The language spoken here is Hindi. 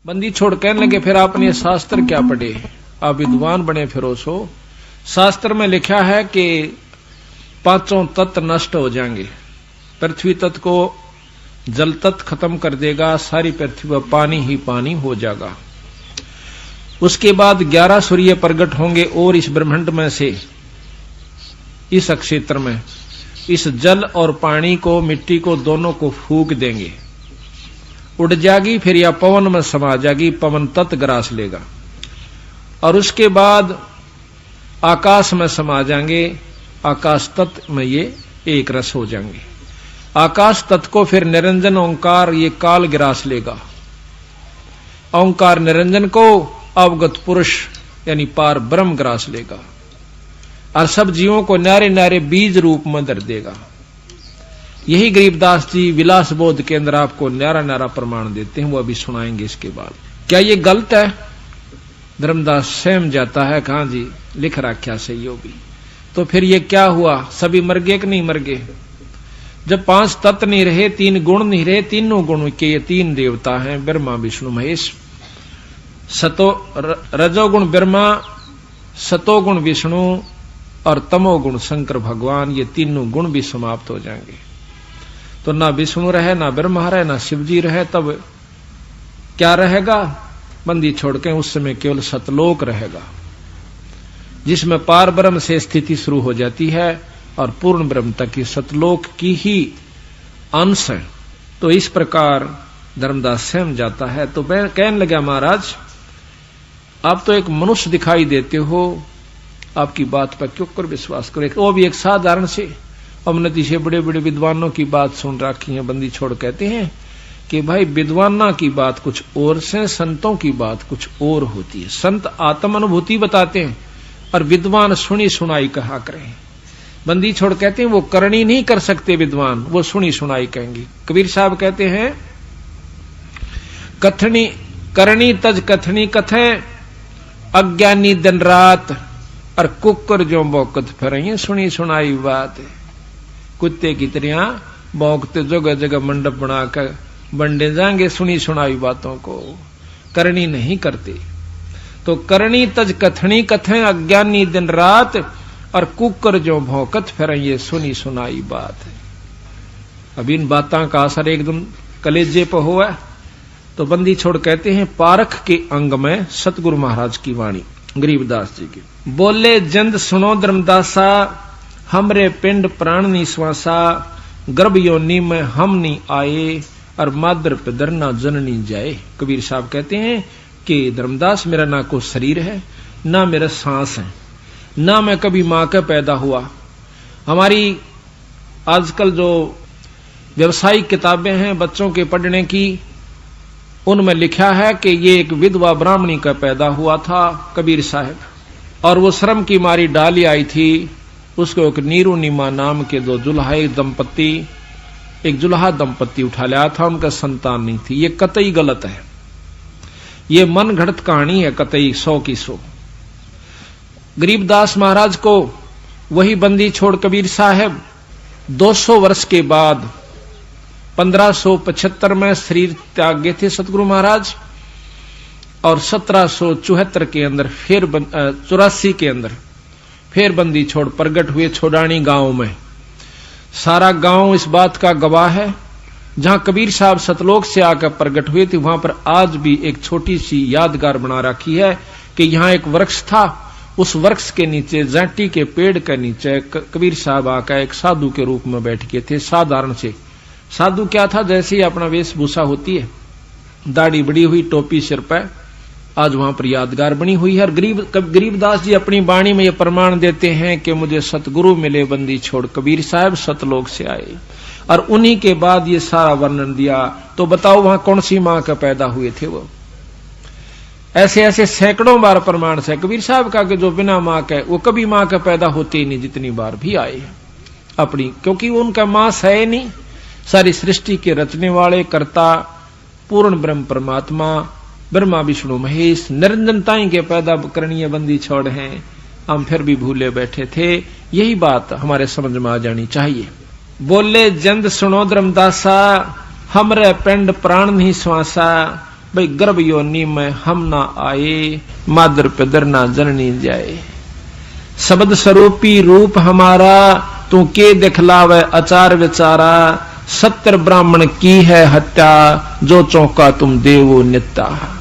बंदी छोड़ कहने लगे, फिर आपने शास्त्र क्या पढ़े, आप विद्वान बने फिरो सो। शास्त्र में लिखा है कि पांचों तत्व नष्ट हो जाएंगे। पृथ्वी तत्व को जल तत्व खत्म कर देगा, सारी पृथ्वी पर पानी ही पानी हो जाएगा। उसके बाद 11 सूर्य प्रकट होंगे और इस ब्रह्मांड में से, इस क्षेत्र में, इस जल और पानी को, मिट्टी को, दोनों को फूंक देंगे, उड़ जाएगी। फिर या पवन में समा जाएगी, पवन तत्व ग्रास लेगा। और उसके बाद आकाश में समा जाएंगे, आकाश तत्व में ये एक रस हो जाएंगे। आकाश तत्व को फिर निरंजन ओंकार ये काल ग्रास लेगा। ओंकार निरंजन को अवगत पुरुष यानी पार ब्रह्म ग्रास लेगा और सब जीवों को न्यारे न्यारे बीज रूप में धर देगा। यही गरीबदास जी विलास बोध के अंदर आपको न्यारा न्यारा प्रमाण देते हैं, वो अभी सुनाएंगे इसके बाद। क्या ये गलत है? धर्मदास सहम जाता है, कहां जी लिख रखा सही हो भी। तो फिर ये क्या हुआ, सभी मर गए कि नहीं मर गए? जब 5 तत्व नहीं रहे, 3 गुण नहीं रहे, तीनों गुण के ये 3 देवता हैं, ब्रह्मा विष्णु महेश। रजोगुण ब्रह्मा, सतोगुण विष्णु और तमोगुण शंकर भगवान, ये तीनों गुण भी समाप्त हो जाएंगे। तो ना विष्णु रहे, ना ब्रह्मा रहे, ना शिवजी रहे, तब क्या रहेगा? बंदी छोड़ के उस समय केवल सतलोक रहेगा, जिसमें पार ब्रह्म से स्थिति शुरू हो जाती है और पूर्ण ब्रह्म तक की सतलोक की ही अंश है। तो इस प्रकार धर्मदास सहम जाता है। तो मैं कहने लगा, महाराज आप तो एक मनुष्य दिखाई देते हो, आपकी बात पर क्यों कर विश्वास करें? वो भी एक साधारण से अवनति से बड़े बड़े विद्वानों की बात सुन रखी है। बंदी छोड़ कहते हैं कि भाई विद्वाना की बात कुछ और से, संतों की बात कुछ और होती है। संत आत्म अनुभूति बताते हैं और विद्वान सुनी सुनाई कहा करें। बंदी छोड़ कहते हैं वो करनी नहीं कर सकते विद्वान, वो सुनी सुनाई कहेंगे। कबीर साहब कहते हैं कथनी करनी तज कथनी कथे, अज्ञानी दिन रात और कुकर जो भौंकत फिर, सुनी सुनाई बात है। कुत्ते की तरह भौंकते जगह जगह मंडप बनाकर बंडे जाएंगे, सुनी सुनाई बातों को करनी नहीं करते। तो करनी तज कथनी कथे, अज्ञानी दिन रात और कुकर जो भौंकत फिर, ये सुनी सुनाई बात है। अब इन बातों का असर एकदम कलेजे पर हुआ। तो बंदी छोड़ कहते हैं पारख के अंग में सतगुरु महाराज की वाणी, गरीबदास जी की। बोले जंद सुनो धर्मदासा, हमरे पिंड प्राण निश्वासा, गर्भ योनि में हम नहीं आए और मादर पे दरना जननी जाए। कबीर साहब कहते हैं कि धर्मदास मेरा ना कोई शरीर है, ना मेरा सांस है, ना मैं कभी मां का पैदा हुआ। हमारी आजकल जो व्यवसायिक किताबें हैं बच्चों के पढ़ने की, उनमें लिखा है कि ये एक विधवा ब्राह्मणी का पैदा हुआ था कबीर साहब, और वो श्रम की मारी डाली आई थी। उसको एक नीरू नीमा नाम के 2 जुल्हा दंपत्ति, एक जुल्हा दंपत्ति उठा लिया था, उनका संतान नहीं थी। ये कतई गलत है, ये मन घड़त कहानी है, कतई 100 की 100। गरीबदास महाराज को वही बंदी छोड़ कबीर साहब 200 वर्ष के बाद 1575 में शरीर त्याग गए थे सतगुरु महाराज, और 1774 के अंदर फिर 84 के अंदर फिर बंदी छोड़ प्रगट हुए छोड़ानी गांव में। सारा गांव इस बात का गवाह है, जहां कबीर साहब सतलोक से आकर प्रगट हुए थे, वहां पर आज भी एक छोटी सी यादगार बना रखी है कि यहां एक वृक्ष था, उस वृक्ष के नीचे, जाटी के पेड़ के नीचे कबीर साहब आकर एक साधु के रूप में बैठ गए थे। साधारण से साधु क्या था, जैसे ही अपना वेशभूषा होती है, दाढ़ी बड़ी हुई, टोपी सिर पर, आज वहां पर यादगार बनी हुई है। और गरीबदास जी अपनी वाणी में यह प्रमाण देते हैं कि मुझे सतगुरु मिले बंदी छोड़ कबीर साहब सतलोक से आए, और उन्हीं के बाद ये सारा वर्णन दिया। तो बताओ वहां कौन सी मां का पैदा हुए थे वो? ऐसे ऐसे सैकड़ों बार प्रमाण से कबीर साहब का कि जो बिना मां के वो कभी मां का पैदा होते ही नहीं, जितनी बार भी आए अपनी, क्योंकि उनका मां है नहीं। सारी सृष्टि के रचने वाले कर्ता पूर्ण ब्रह्म परमात्मा ब्रह्मा विष्णु महेश निरंजनताई के पैदा करणीय बंदी छोड़ हैं, हम फिर भी भूले बैठे थे। यही बात हमारे समझ में आ जानी चाहिए। बोले जंद सुनो धर्मदासा, हमरे पिंड प्राण नहीं श्वासा, भाई गर्भ योनि में हम ना आए, मादर पिदर ना जननी जाए। शब्द स्वरूपी रूप हमारा, तू के दिखलावे आचार विचारा। 70 ब्राह्मण की है हत्या, जो चौका तुम देवो नित्ता।